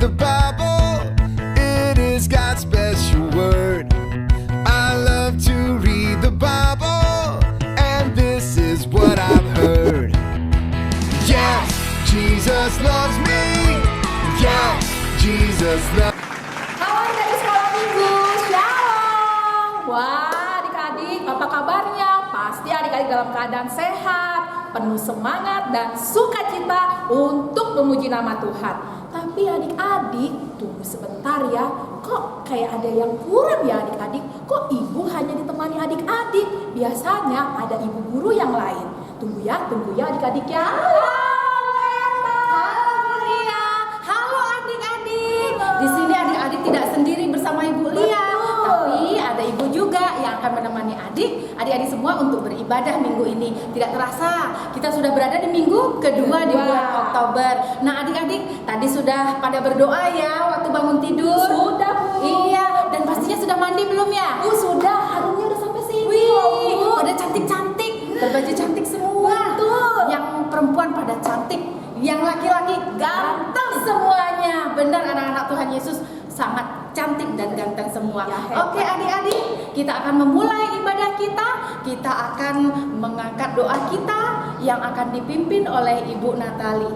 the Bible. It is God's special word. I love to read the Bible, and this is what I've heard. Yes, Jesus loves me. Yes, Jesus loves me. Halo dari sekolah minggu, shalom. Wah, adik-adik, apa kabarnya? Pasti adik-adik dalam keadaan sehat, penuh semangat dan sukacita untuk memuji nama Tuhan. Tapi adik-adik, tunggu sebentar ya. Kok kayak ada yang kurang ya adik-adik? Kok ibu hanya ditemani adik-adik? Biasanya ada ibu guru yang lain. Tunggu ya adik-adik ya. Di sini adik-adik tidak sendiri bersama Ibu Lia, tapi ada Ibu juga yang akan menemani adik-adik semua untuk beribadah minggu ini. Tidak terasa kita sudah berada di minggu kedua di bulan Oktober. Nah adik-adik tadi sudah pada berdoa ya waktu bangun tidur. Sudah Bu. Iya, dan pastinya sudah mandi belum ya? Sudah, harumnya udah sampai sini. Wih, pada cantik-cantik, berbaju cantik semua. Betul. Yang perempuan pada cantik, yang laki-laki ganteng semuanya. Benar anak-anak Tuhan Yesus sangat cantik dan ganteng semua. Ya, oke adik-adik, kita akan memulai ibadah kita. Kita akan mengangkat doa kita yang akan dipimpin oleh Ibu Natali.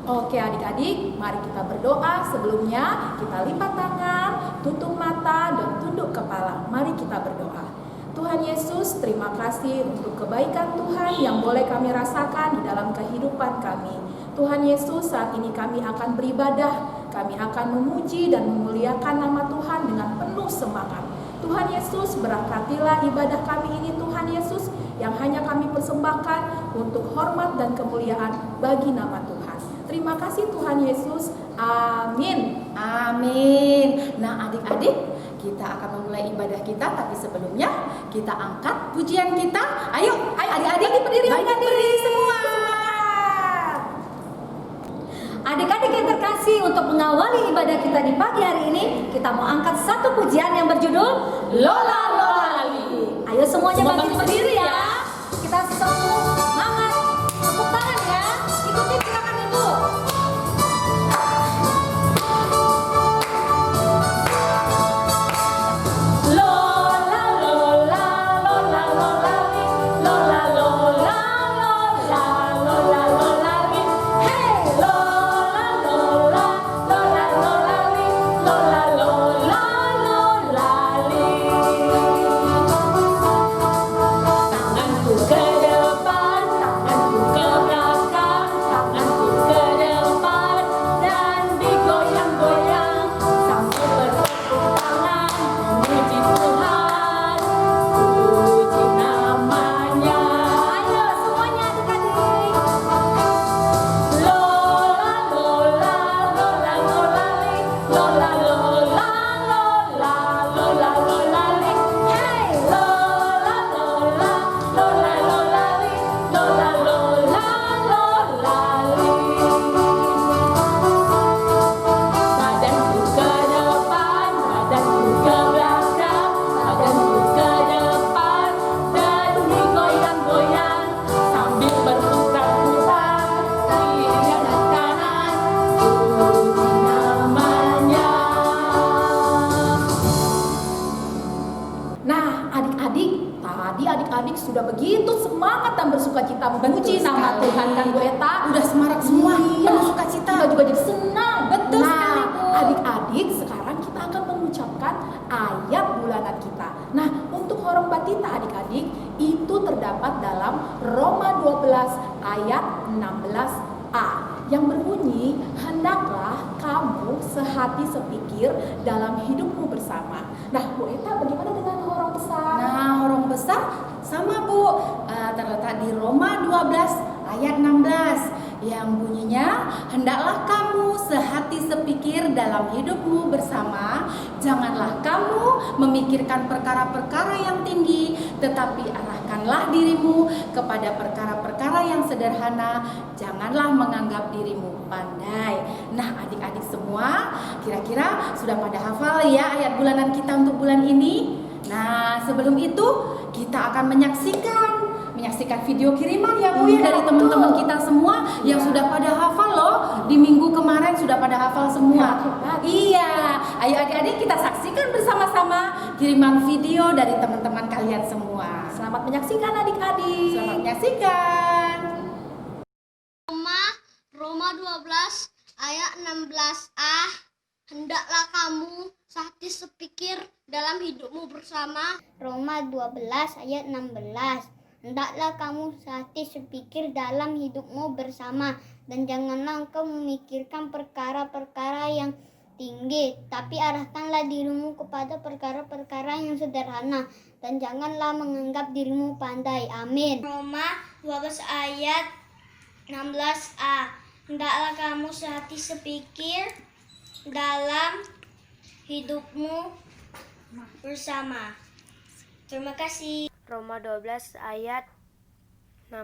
Oke adik-adik, mari kita berdoa. Sebelumnya kita lipat tangan, tutup mata dan tunduk kepala. Mari kita berdoa. Tuhan Yesus, terima kasih untuk kebaikan Tuhan yang boleh kami rasakan di dalam kehidupan kami. Tuhan Yesus, saat ini kami akan beribadah. Kami akan memuji dan memuliakan nama Tuhan dengan penuh semangat. Tuhan Yesus, berkatilah ibadah kami ini Tuhan Yesus, yang hanya kami persembahkan untuk hormat dan kemuliaan bagi nama Tuhan. Terima kasih Tuhan Yesus. Amin. Amin. Nah adik-adik, kita akan memulai ibadah kita, tapi sebelumnya kita angkat pujian kita. Ayo adik-adik berdiri semua. Adik-adik yang terkasih, untuk mengawali ibadah kita di pagi hari ini, kita mau angkat satu pujian yang berjudul Lola Lola Lali. Ayo semuanya berdiri ya. Kita semangat, tepuk tangan ya. Ikuti gerakan itu. Lola Lola Lola Lola Li, Lola Lola Lola Lola Lola Li. Hey Lola Lola Lola Lola Li, Lola Lola Lola Li. Tanganku ke depan, tanganku ke belakang, tanganku ke depan dan digoyang-goyang sambil bertepuk tangan memuji Tuhan, puji namanya. Ayo semuanya adik-adik. Lola Lola Lola Lola Li, Lola Lola Lola Lola Lola Li. Hey Lola Lola Lola Lola Li, Lola Lola Lola Li. Badanku ke depan, badanku ke belakang, badanku ke depan dan digoyang-goyang sambil berputar-putar kiri dan kanan, puji namanya. Nah adik-adik, tadi adik-adik sudah begitu semangat dan bersukacita memuji Betul nama sekali. Tuhan kan Bu Eta? Udah semarak semua, Iya. penuh sukacita. Kita juga jadi senang. Betul nah, sekali, Bu. adik-adik, sekarang kita akan mengucapkan ayat bulanan kita. Nah, untuk horong batita adik-adik, itu terdapat dalam Roma 12 ayat 16a yang berbunyi, hendaklah kamu sehati sepikir dalam hidupmu bersama. Nah, Bu Eta, bagaimana dengan horong besar? Nah, horong besar sama Bu, terletak di Roma 12 ayat 16 yang bunyinya, hendaklah kamu sehati sepikir dalam hidupmu bersama, janganlah kamu memikirkan perkara-perkara yang tinggi, tetapi arahkanlah dirimu kepada perkara-perkara yang sederhana, janganlah menganggap dirimu pandai. Nah adik-adik semua, kira-kira sudah pada hafal ya ayat bulanan kita untuk bulan ini? Nah sebelum itu kita akan menyaksikan video kiriman ya Bu ya dari teman-teman kita semua yang sudah pada hafal loh. Di minggu kemarin sudah pada hafal semua? Hebat. Iya, ayo adik-adik kita saksikan bersama-sama kiriman video dari teman-teman kalian semua. Selamat menyaksikan adik-adik. Selamat menyaksikan. Roma 12 ayat 16a. Hendaklah kamu sehati sepikir dalam hidupmu bersama. Roma 12 ayat 16. Hendaklah kamu sehati sepikir dalam hidupmu bersama, dan janganlah engkau memikirkan perkara-perkara yang tinggi, tapi arahkanlah dirimu kepada perkara-perkara yang sederhana, dan janganlah menganggap dirimu pandai. Amin. Roma 12 ayat 16a. Hendaklah kamu sehati sepikir dalam hidupmu bersama. Terima kasih. Roma 12 ayat 16.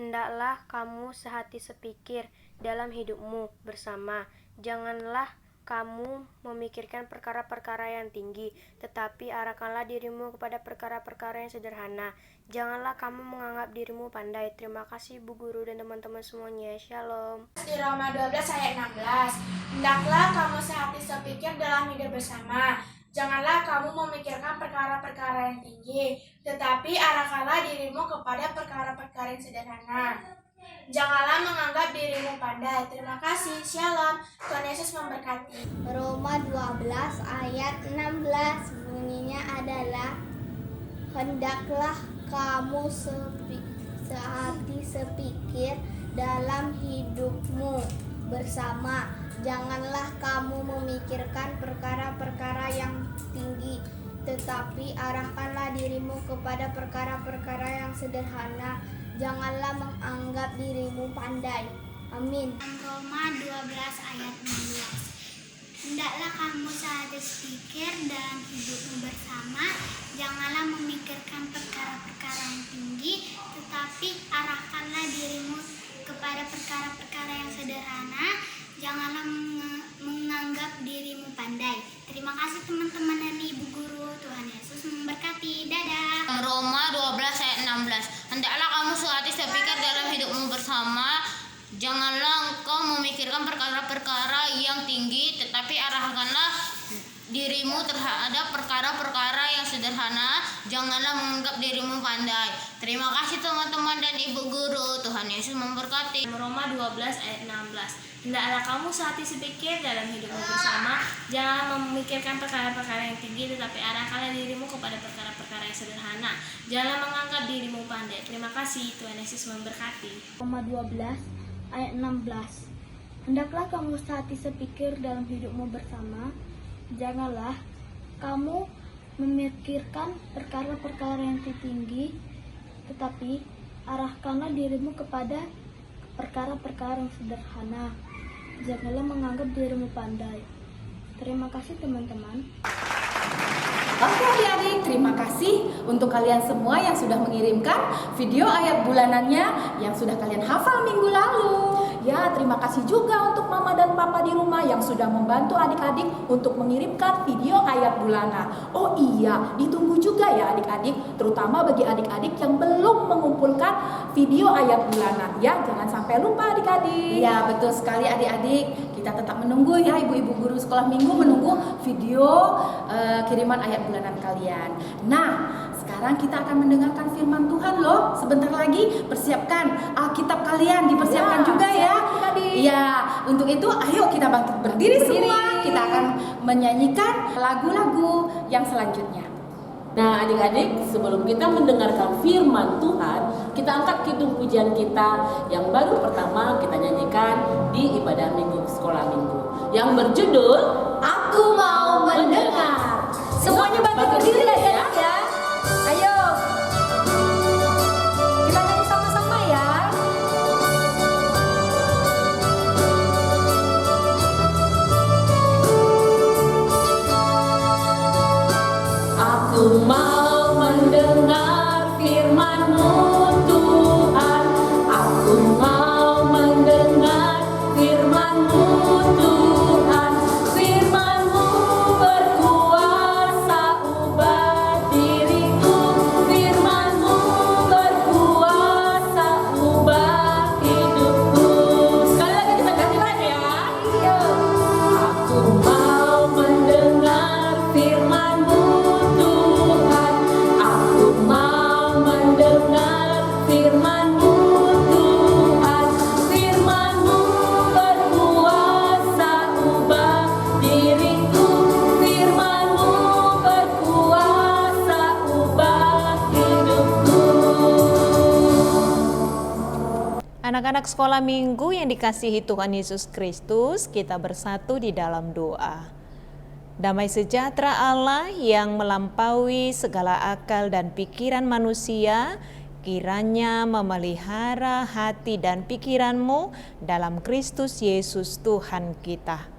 Hendaklah kamu sehati sepikir dalam hidupmu bersama. Janganlah kamu memikirkan perkara-perkara yang tinggi, tetapi arahkanlah dirimu kepada perkara-perkara yang sederhana. Janganlah kamu menganggap dirimu pandai. Terima kasih Bu Guru dan teman-teman semuanya. Shalom. Di Roma 12 ayat 16. Hendaklah kamu sehati sepikir dalam hidup bersama. Janganlah kamu memikirkan perkara-perkara yang tinggi, tetapi arahkanlah dirimu kepada perkara-perkara yang sederhana. Janganlah menganggap dirimu pandai. Terima kasih. Shalom. Tuhan Yesus memberkati. Roma 12 ayat 16 bunyinya adalah, hendaklah kamu sehati sepikir dalam hidupmu bersama. Janganlah kamu memikirkan perkara-perkara yang tinggi, tetapi arahkanlah dirimu kepada perkara-perkara yang sederhana. Janganlah menganggap dirimu pandai. Amin. Roma 12 ayat 16. Hendaklah kamu sehati sepikir dalam hidupmu bersama. Janganlah memikirkan perkara-perkara yang tinggi, tetapi arahkanlah dirimu kepada perkara-perkara yang sederhana. Janganlah menganggap dirimu pandai. Terima kasih teman-teman dan Ibu Guru. Tuhan Yesus memberkati. Dadah. Roma 12 ayat 16. Hendaklah kamu sehati sepikir dalam hidupmu bersama. Janganlah engkau memikirkan perkara-perkara yang tinggi, tetapi arahkanlah dirimu terhadap perkara-perkara yang sederhana. Janganlah menganggap dirimu pandai. Terima kasih teman-teman dan Ibu Guru. Tuhan Yesus memberkati. Roma 12 ayat 16. Hendaklah kamu sehati sepikir dalam hidupmu bersama. Janganlah memikirkan perkara-perkara yang tinggi, tetapi arahkanlah dirimu kepada perkara-perkara yang sederhana. Janganlah menganggap dirimu pandai. Terima kasih. Tuhan Yesus memberkati. Roma 12 ayat 16. Hendaklah kamu sehati sepikir dalam hidupmu bersama. Janganlah kamu memikirkan perkara-perkara yang tinggi, tetapi arahkanlah dirimu kepada perkara-perkara yang sederhana. Janganlah menganggap dirimu pandai. Terima kasih teman-teman. Oke adik-adik, terima kasih untuk kalian semua yang sudah mengirimkan video ayat bulanannya yang sudah kalian hafal minggu lalu. Ya, terima kasih juga untuk mama dan papa di rumah yang sudah membantu adik-adik untuk mengirimkan video ayat bulanan. Oh iya, ditunggu juga ya adik-adik, terutama bagi adik-adik yang belum mengumpulkan video ayat bulanan. Ya, jangan sampai lupa adik-adik. Iya, betul sekali adik-adik. Kita tetap menunggu ya ibu-ibu guru sekolah minggu menunggu video kiriman ayat bulanan kalian. Nah, sekarang kita akan mendengarkan firman Tuhan loh. Sebentar lagi persiapkan Alkitab kalian, dipersiapkan Ya, juga ya. adik-adik. Iya, untuk itu ayo kita bangkit berdiri semua. Kita akan menyanyikan lagu-lagu yang selanjutnya. Nah adik-adik, sebelum kita mendengarkan firman Tuhan, kita angkat kidung pujian kita yang baru pertama kita nyanyikan di ibadah minggu sekolah minggu yang berjudul Aku mau mendengar. Semuanya bangkit berdiri ya. Ayo. Kita nyanyi sama-sama ya. Aku mau mendengar firman-Mu Tuhan. Aku mau mendengar firman-Mu Tuhan. Firman-Mu berkuasa ubah Anak-anak sekolah minggu yang dikasihi Tuhan Yesus Kristus, kita bersatu di dalam doa. Damai sejahtera Allah yang melampaui segala akal dan pikiran manusia, kiranya memelihara hati dan pikiranmu dalam Kristus Yesus Tuhan kita.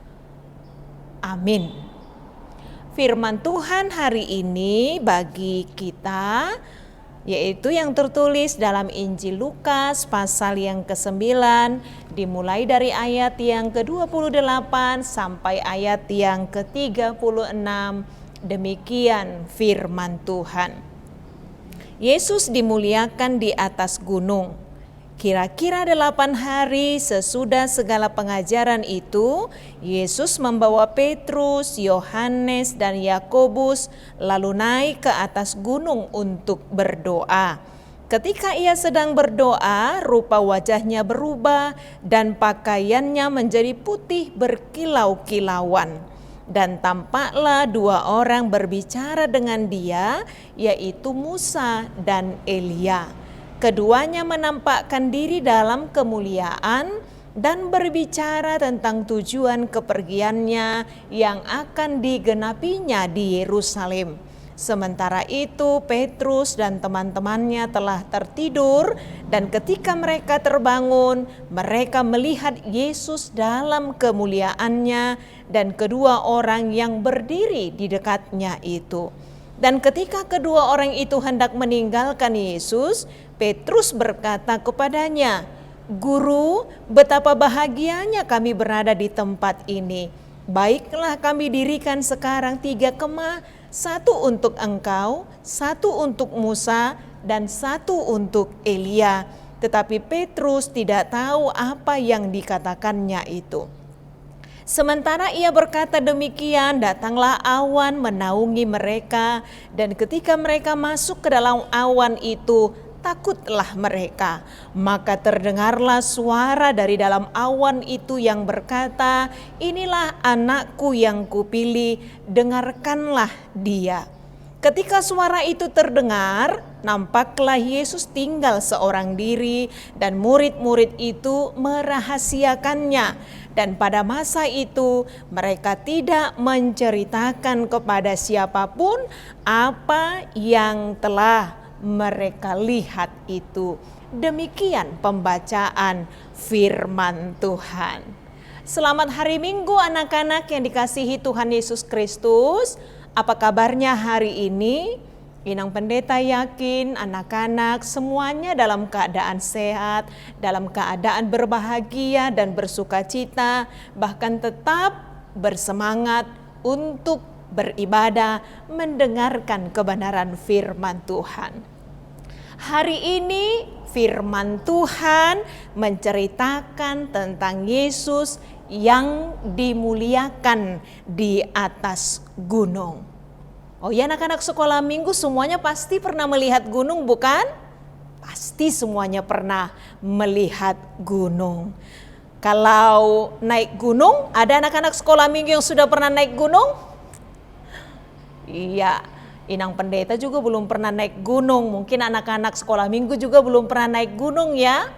Amin. Firman Tuhan hari ini bagi kita yaitu yang tertulis dalam Injil Lukas pasal yang ke-9 dimulai dari ayat yang ke-28 sampai ayat yang ke-36. Demikian firman Tuhan. Yesus dimuliakan di atas gunung. Kira-kira 8 hari sesudah segala pengajaran itu, Yesus membawa Petrus, Yohanes, dan Yakobus lalu naik ke atas gunung untuk berdoa. Ketika ia sedang berdoa, rupa wajahnya berubah dan pakaiannya menjadi putih berkilau-kilauan. Dan tampaklah 2 orang berbicara dengan dia, yaitu Musa dan Elia. Keduanya menampakkan diri dalam kemuliaan dan berbicara tentang tujuan kepergiannya yang akan digenapinya di Yerusalem. Sementara itu Petrus dan teman-temannya telah tertidur, dan ketika mereka terbangun, mereka melihat Yesus dalam kemuliaannya dan kedua orang yang berdiri di dekatnya itu. Dan ketika kedua orang itu hendak meninggalkan Yesus, Petrus berkata kepadanya, "Guru, betapa bahagianya kami berada di tempat ini. Baiklah kami dirikan sekarang 3 kemah, 1 untuk engkau, 1 untuk Musa, dan 1 untuk Elia." Tetapi Petrus tidak tahu apa yang dikatakannya itu. Sementara ia berkata demikian, datanglah awan menaungi mereka, dan ketika mereka masuk ke dalam awan itu, takutlah mereka. Maka terdengarlah suara dari dalam awan itu yang berkata, "Inilah anakku yang kupilih, dengarkanlah dia." Ketika suara itu terdengar, nampaklah Yesus tinggal seorang diri, dan murid-murid itu merahasiakannya. Dan pada masa itu mereka tidak menceritakan kepada siapapun apa yang telah mereka lihat itu. Demikian pembacaan firman Tuhan. Selamat hari Minggu anak-anak yang dikasihi Tuhan Yesus Kristus. Apa kabarnya hari ini? Inang Pendeta yakin anak-anak semuanya dalam keadaan sehat, dalam keadaan berbahagia dan bersukacita, bahkan tetap bersemangat untuk beribadah, mendengarkan kebenaran firman Tuhan. Hari ini firman Tuhan menceritakan tentang Yesus yang dimuliakan di atas gunung. Oh ya, anak-anak sekolah minggu semuanya pasti pernah melihat gunung, bukan? Pasti semuanya pernah melihat gunung. Kalau naik gunung, ada anak-anak sekolah minggu yang sudah pernah naik gunung? Iya, Inang Pendeta juga belum pernah naik gunung. Mungkin anak-anak sekolah minggu juga belum pernah naik gunung ya.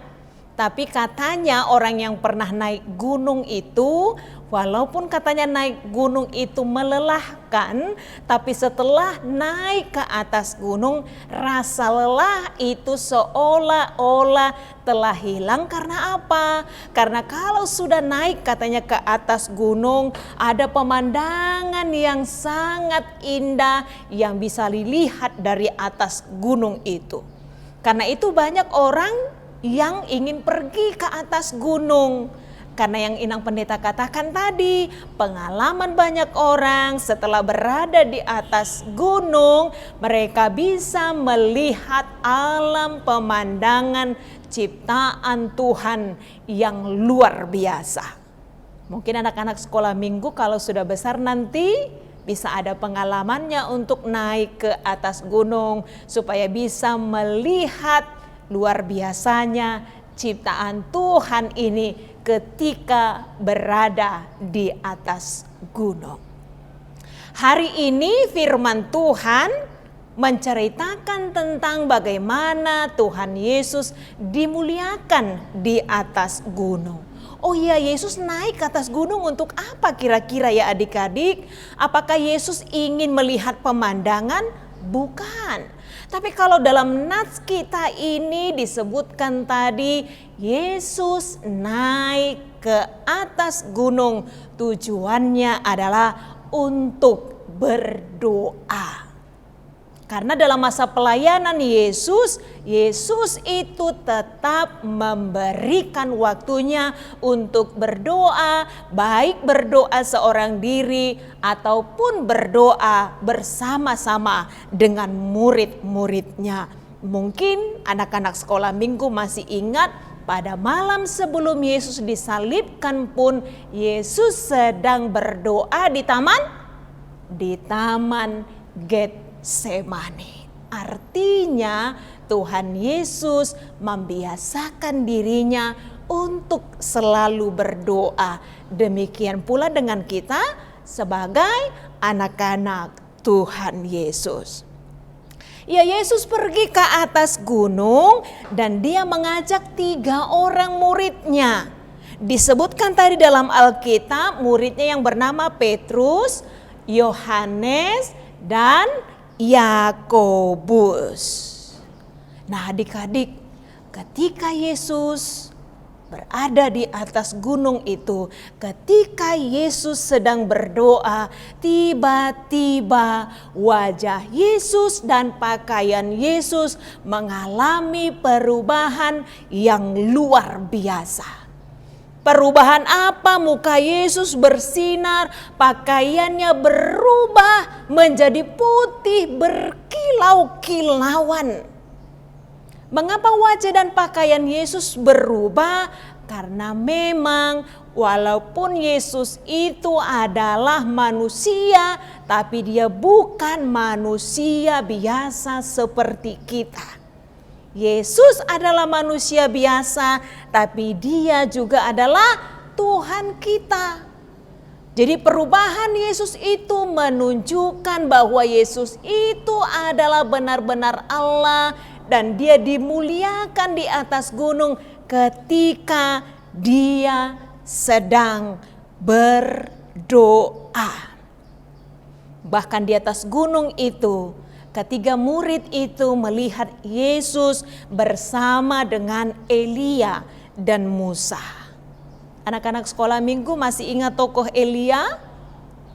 Tapi katanya orang yang pernah naik gunung itu, walaupun katanya naik gunung itu melelahkan, tapi setelah naik ke atas gunung, rasa lelah itu seolah-olah telah hilang. Karena apa? Karena kalau sudah naik katanya ke atas gunung, ada pemandangan yang sangat indah yang bisa dilihat dari atas gunung itu. Karena itu banyak orang yang ingin pergi ke atas gunung. Karena yang Inang Pendeta katakan tadi, pengalaman banyak orang setelah berada di atas gunung, mereka bisa melihat alam pemandangan ciptaan Tuhan yang luar biasa. Mungkin anak-anak sekolah minggu kalau sudah besar nanti bisa ada pengalamannya untuk naik ke atas gunung supaya bisa melihat luar biasanya ciptaan Tuhan ini ketika berada di atas gunung. Hari ini firman Tuhan menceritakan tentang bagaimana Tuhan Yesus dimuliakan di atas gunung. Oh iya, Yesus naik ke atas gunung untuk apa kira-kira ya adik-adik? Apakah Yesus ingin melihat pemandangan? Bukan. Tapi kalau dalam nats kita ini disebutkan tadi, Yesus naik ke atas gunung, tujuannya adalah untuk berdoa. Karena dalam masa pelayanan Yesus itu tetap memberikan waktunya untuk berdoa, baik berdoa seorang diri ataupun berdoa bersama-sama dengan murid-muridnya. Mungkin anak-anak sekolah minggu masih ingat pada malam sebelum Yesus disalibkan pun Yesus sedang berdoa di taman Getsemani. Artinya Tuhan Yesus membiasakan dirinya untuk selalu berdoa. Demikian pula dengan kita sebagai anak-anak Tuhan Yesus. Ya, Yesus pergi ke atas gunung dan dia mengajak 3 orang muridnya. Disebutkan tadi dalam Alkitab muridnya yang bernama Petrus, Yohanes, dan Yakobus. Nah adik-adik, ketika Yesus berada di atas gunung itu, ketika Yesus sedang berdoa, tiba-tiba wajah Yesus dan pakaian Yesus mengalami perubahan yang luar biasa. Perubahan apa? Muka Yesus bersinar, pakaiannya berubah menjadi putih berkilau-kilauan. Mengapa wajah dan pakaian Yesus berubah? Karena memang walaupun Yesus itu adalah manusia, tapi dia bukan manusia biasa seperti kita. Yesus adalah manusia biasa, tapi dia juga adalah Tuhan kita. Jadi perubahan Yesus itu menunjukkan bahwa Yesus itu adalah benar-benar Allah dan dia dimuliakan di atas gunung ketika dia sedang berdoa. Bahkan di atas gunung itu, ketiga murid itu melihat Yesus bersama dengan Elia dan Musa. Anak-anak sekolah minggu masih ingat tokoh Elia?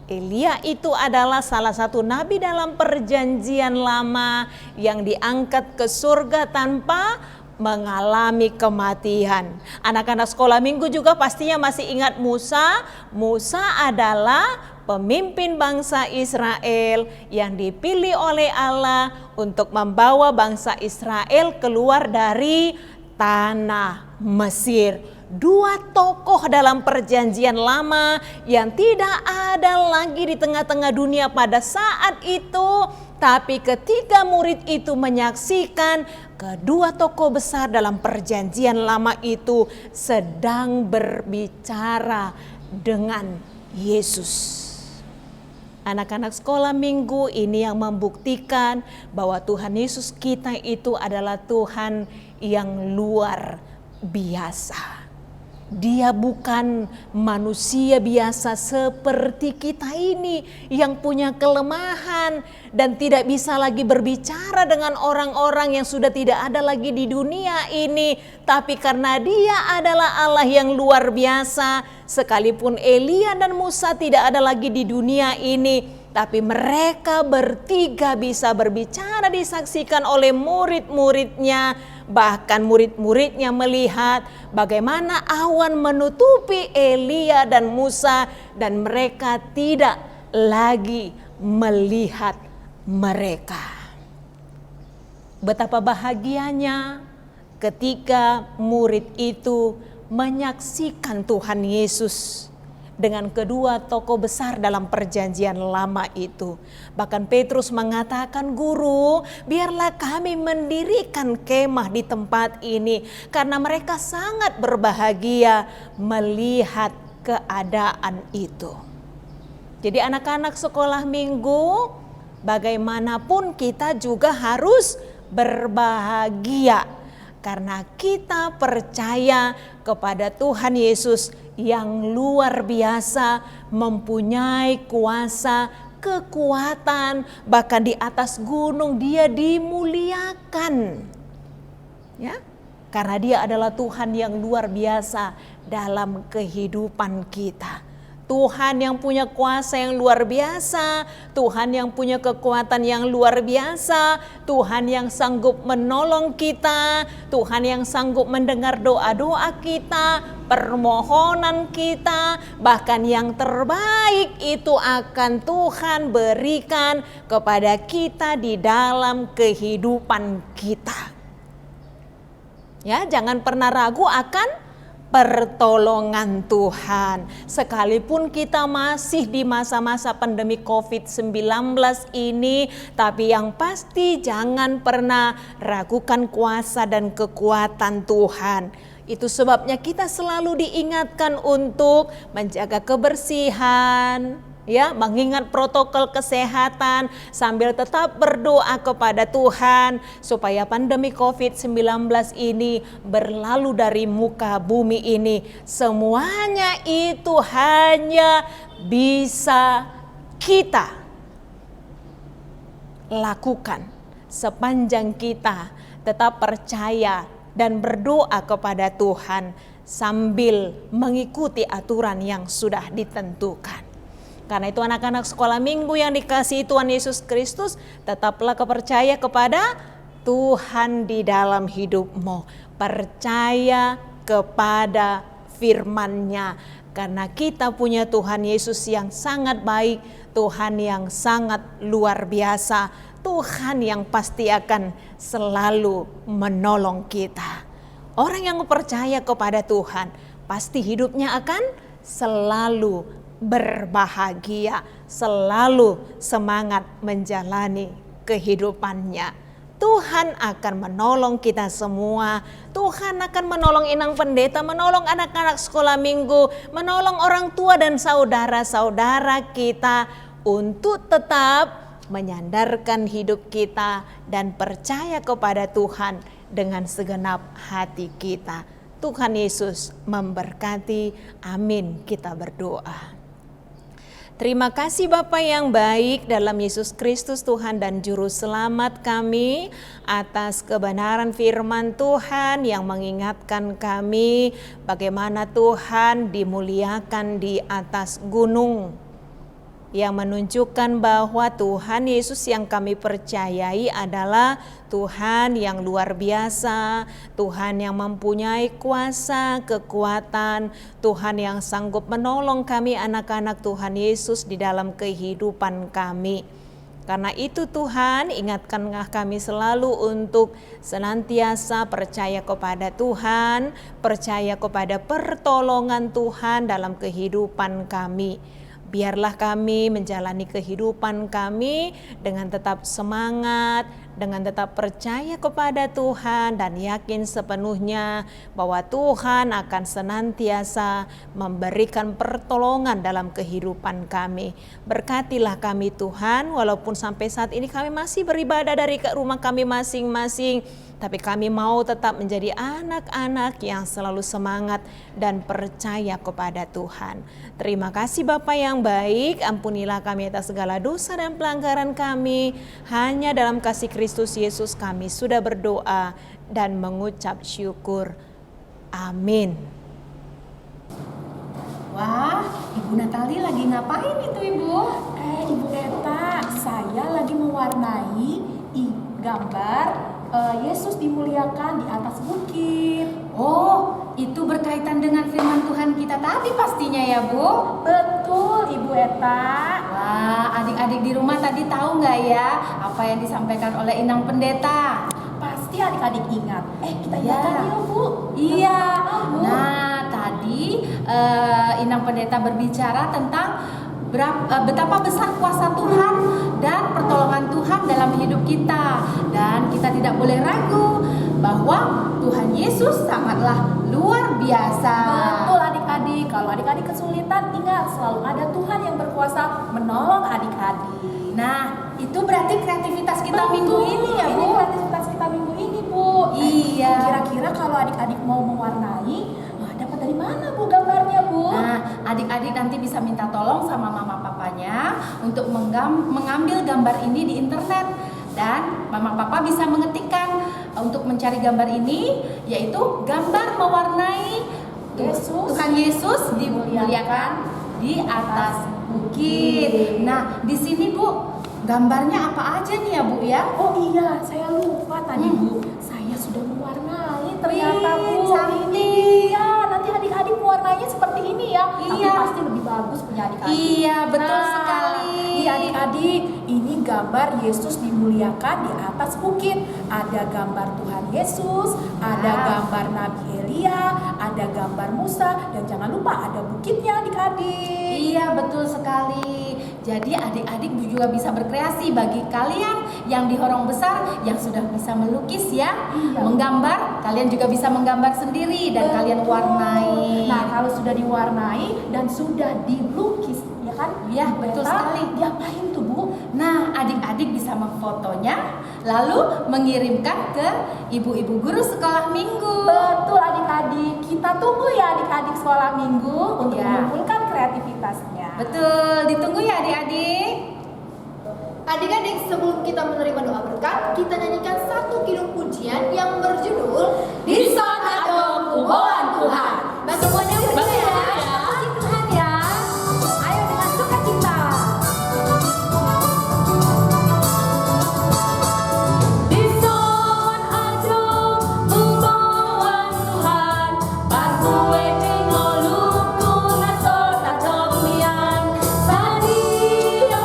Elia itu adalah salah satu nabi dalam perjanjian lama yang diangkat ke surga tanpa mengalami kematian. Anak-anak sekolah minggu juga pastinya masih ingat Musa. Musa adalah pemimpin bangsa Israel yang dipilih oleh Allah untuk membawa bangsa Israel keluar dari tanah Mesir. 2 tokoh dalam perjanjian lama yang tidak ada lagi di tengah-tengah dunia pada saat itu. Tapi ketika murid itu menyaksikan kedua tokoh besar dalam perjanjian lama itu sedang berbicara dengan Yesus. Anak-anak sekolah minggu ini yang membuktikan bahwa Tuhan Yesus kita itu adalah Tuhan yang luar biasa. Dia bukan manusia biasa seperti kita ini yang punya kelemahan dan tidak bisa lagi berbicara dengan orang-orang yang sudah tidak ada lagi di dunia ini. Tapi karena dia adalah Allah yang luar biasa, sekalipun Elia dan Musa tidak ada lagi di dunia ini, tapi mereka bertiga bisa berbicara disaksikan oleh murid-muridnya. Bahkan murid-muridnya melihat bagaimana awan menutupi Elia dan Musa dan mereka tidak lagi melihat mereka. Betapa bahagianya ketika murid itu menyaksikan Tuhan Yesus dengan kedua tokoh besar dalam perjanjian lama itu. Bahkan Petrus mengatakan, "Guru, biarlah kami mendirikan kemah di tempat ini," karena mereka sangat berbahagia melihat keadaan itu. Jadi anak-anak sekolah minggu, bagaimanapun kita juga harus berbahagia karena kita percaya kepada Tuhan Yesus yang luar biasa, mempunyai kuasa, kekuatan, bahkan di atas gunung dia dimuliakan. Ya, karena dia adalah Tuhan yang luar biasa dalam kehidupan kita. Tuhan yang punya kuasa yang luar biasa, Tuhan yang punya kekuatan yang luar biasa, Tuhan yang sanggup menolong kita, Tuhan yang sanggup mendengar doa-doa kita, permohonan kita, bahkan yang terbaik itu akan Tuhan berikan kepada kita di dalam kehidupan kita. Ya, jangan pernah ragu akan pertolongan Tuhan. Sekalipun kita masih di masa-masa pandemi COVID-19 ini, tapi yang pasti jangan pernah ragukan kuasa dan kekuatan Tuhan. Itu sebabnya kita selalu diingatkan untuk menjaga kebersihan, ya, mengingat protokol kesehatan sambil tetap berdoa kepada Tuhan supaya pandemi COVID-19 ini berlalu dari muka bumi ini. Semuanya itu hanya bisa kita lakukan sepanjang kita tetap percaya dan berdoa kepada Tuhan sambil mengikuti aturan yang sudah ditentukan. Karena itu anak-anak sekolah minggu yang dikasihi Tuhan Yesus Kristus, tetaplah percaya kepada Tuhan di dalam hidupmu. Percaya kepada firman-Nya. Karena kita punya Tuhan Yesus yang sangat baik, Tuhan yang sangat luar biasa, Tuhan yang pasti akan selalu menolong kita. Orang yang percaya kepada Tuhan, pasti hidupnya akan selalu berbahagia, selalu semangat menjalani kehidupannya. Tuhan akan menolong kita semua. Tuhan akan menolong inang pendeta, menolong anak-anak sekolah minggu, menolong orang tua dan saudara-saudara kita untuk tetap menyandarkan hidup kita dan percaya kepada Tuhan dengan segenap hati kita. Tuhan Yesus memberkati. Amin. Kita berdoa. Terima kasih Bapa yang baik dalam Yesus Kristus Tuhan dan Juru Selamat kami, atas kebenaran firman Tuhan yang mengingatkan kami bagaimana Tuhan dimuliakan di atas gunung, yang menunjukkan bahwa Tuhan Yesus yang kami percayai adalah Tuhan yang luar biasa, Tuhan yang mempunyai kuasa, kekuatan, Tuhan yang sanggup menolong kami anak-anak Tuhan Yesus di dalam kehidupan kami. Karena itu Tuhan, ingatkanlah kami selalu untuk senantiasa percaya kepada Tuhan, percaya kepada pertolongan Tuhan dalam kehidupan kami. Biarlah kami menjalani kehidupan kami dengan tetap semangat, dengan tetap percaya kepada Tuhan dan yakin sepenuhnya bahwa Tuhan akan senantiasa memberikan pertolongan dalam kehidupan kami. Berkatilah kami Tuhan, walaupun sampai saat ini kami masih beribadah dari rumah kami masing-masing, tapi kami mau tetap menjadi anak-anak yang selalu semangat dan percaya kepada Tuhan. Terima kasih Bapa yang baik, ampunilah kami atas segala dosa dan pelanggaran kami. Hanya dalam kasih Kristus Yesus kami sudah berdoa dan mengucap syukur. Amin. Wah, Ibu Natali lagi ngapain itu Ibu? Ibu Eta, saya lagi mewarnai gambar Yesus dimuliakan di atas bukit. Oh, itu berkaitan dengan firman Tuhan kita tadi pastinya ya Bu? Betul Ibu Eta. Wah, adik-adik di rumah tadi tahu nggak ya apa yang disampaikan oleh Inang Pendeta? Pasti adik-adik ingat. Kita Ya. ingat yuk Bu. Iya. Bu. Nah, tadi Inang Pendeta berbicara tentang betapa besar kuasa Tuhan dan pertolongan Tuhan dalam hidup kita. Dan kita tidak boleh ragu bahwa Tuhan Yesus sangatlah luar biasa. Betul adik-adik. adik-adik, kalau adik-adik kesulitan, ingat selalu ada Tuhan yang berkuasa menolong adik-adik. Nah, itu berarti kreativitas kita minggu ini ya, Ini Bu. kreativitas kita minggu ini, Bu. Iya. Kira-kira kalau adik-adik mau mewarnai, dapat dari mana, Bu, gambarnya, Bu? Nah, adik-adik nanti bisa minta tolong sama mama papanya untuk mengambil gambar ini di internet. Dan mama papa bisa mengetikkan untuk mencari gambar ini, yaitu gambar mewarnai Tuhan Yesus dimuliakan di atas bukit. Nah, di sini Bu, gambarnya apa aja nih ya, Bu ya? Oh iya, saya lupa tadi, Bu. Saya sudah mewarnai ternyata, Bu. Cantik. Iya, nanti adik-adik mewarnainya seperti ini ya. Tapi Iya. pasti lebih bagus punya adik-adik. Iya, betul Nah, sekali. Iya adik-adik, ini gambar Yesus dimuliakan di atas bukit. Ada gambar Tuhan Yesus, ada gambar Nabi Elia, ada gambar Musa, dan jangan lupa ada bukitnya adik-adik. Iya, betul sekali. Jadi adik-adik juga bisa berkreasi. Bagi kalian yang di Horong Besar yang sudah bisa melukis ya, menggambar, kalian juga bisa menggambar sendiri dan kalian warnai. Nah, kalau sudah diwarnai dan sudah dilukis, ya kan? Iya, betul sekali. Diapain tuh, Bu? Nah, adik-adik bisa memfotonya lalu mengirimkan ke ibu-ibu guru sekolah minggu. Betul adik-adik. Kita tunggu ya adik-adik sekolah minggu untuk Ya. mengumpulkan kreativitasnya. Betul, ditunggu ya adik-adik. Adik-adik, sebelum kita menerima doa berkat, kita nyanyikan satu kidung pujian yang berjudul Di sana dong kubuan Tuhan. Semuanya berdiri ya. Puji Tuhan ya. Ayo dengan sukacita. Di sana dong kubuan Tuhan. Barkue tingoluku nasota domian. Sadio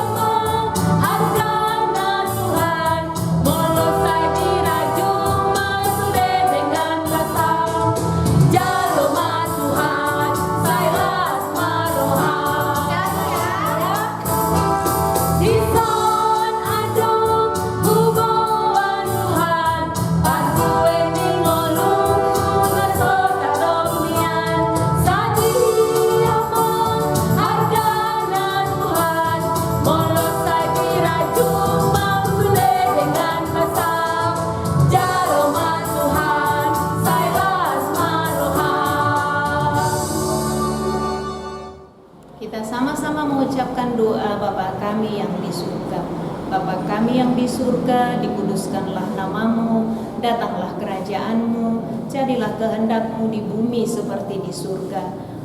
hargana Tuhan. Molosai diraju masude dengan kasam. Jaloma Tuhan, sairas maroha. Di son adong hubungan Tuhan, parkue tingolungku nasota domian. Sadia hargana Tuhan, molosai diraju masude dengan pasang. Jaloma Tuhan, sairas maroha. Kita sama-sama mengucapkan doa Bapa kami yang di surga. Bapa kami yang di surga, dikuduskanlah namamu, datanglah kerajaanmu, jadilah kehendakmu di bumi seperti di surga.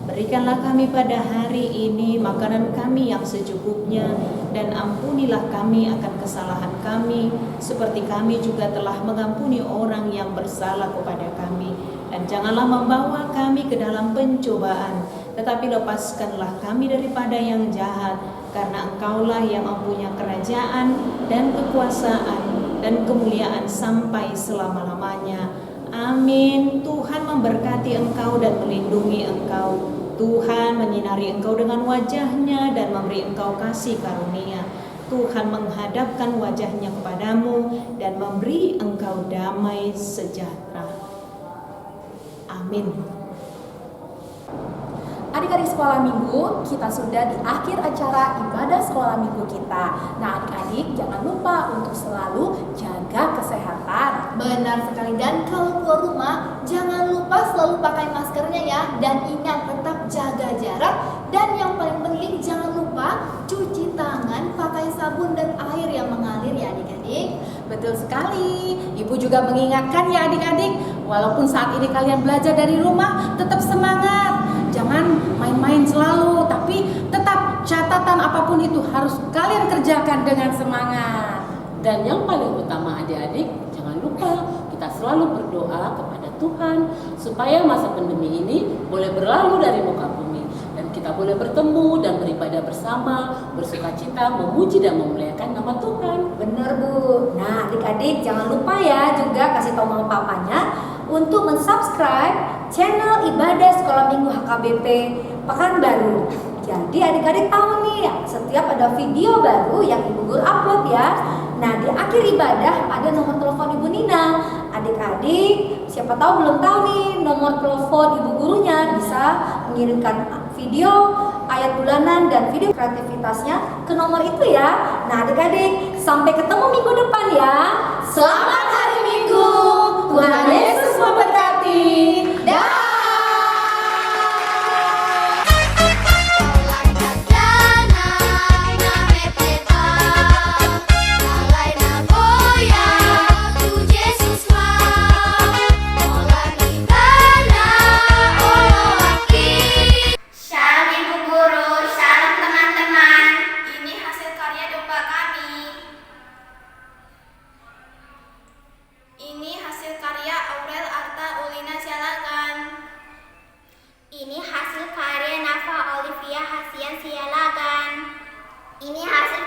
Berikanlah kami pada hari ini makanan kami yang secukupnya, dan ampunilah kami akan kesalahan kami, seperti kami juga telah mengampuni orang yang bersalah kepada kami. Dan janganlah membawa kami ke dalam pencobaan, tetapi lepaskanlah kami daripada yang jahat, karena Engkaulah yang mempunyai kerajaan dan kekuasaan dan kemuliaan sampai selama-lamanya. Amin. Tuhan memberkati engkau dan melindungi engkau. Tuhan menyinari engkau dengan wajahnya dan memberi engkau kasih karunia. Tuhan menghadapkan wajahnya kepadamu dan memberi engkau damai sejahtera. Amin. Adik-adik sekolah minggu, kita sudah di akhir acara ibadah sekolah minggu kita. Nah, adik-adik jangan lupa untuk selalu jaga kesehatan. Benar sekali, dan kalau keluar rumah jangan lupa selalu pakai maskernya ya, dan ingat tetap jaga jarak, dan yang paling penting jangan lupa cuci tangan pakai sabun dan air yang mengalir ya adik-adik. Betul sekali. Ibu juga mengingatkan ya adik-adik, walaupun saat ini kalian belajar dari rumah, tetap semangat. Jangan main-main selalu, tapi tetap catatan apapun itu harus kalian kerjakan dengan semangat. Dan yang paling utama adik-adik, jangan lupa kita selalu berdoa kepada Tuhan supaya masa pandemi ini boleh berlalu dari muka bumi, dan kita boleh bertemu dan beribadah bersama, bersukacita, memuji dan memuliakan nama Tuhan. Bener Bu. Nah adik-adik jangan lupa ya juga kasih tahu mama papanya untuk mensubscribe channel ibadah sekolah minggu HKBP Pekanbaru. Jadi adik-adik tahu nih ya, setiap ada video baru yang Ibu Guru upload ya. Nah, di akhir ibadah ada nomor telepon Ibu Nina. Adik-adik, siapa tahu belum tahu nih nomor telepon ibu gurunya, bisa mengirimkan video ayat bulanan dan video kreativitasnya ke nomor itu ya. Nah, adik-adik, sampai ketemu minggu depan ya. Selamat hari Minggu. Tuhan Yesus memberkati. Dah. Shalom Ibu Guru, shalom teman-teman. Ini hasil karya domba kami. Ini hasil karya Aurel Arta Ulina Sialagan. Ini hasil karya Nafa Olivia Hasian Sialagan. Ini hasil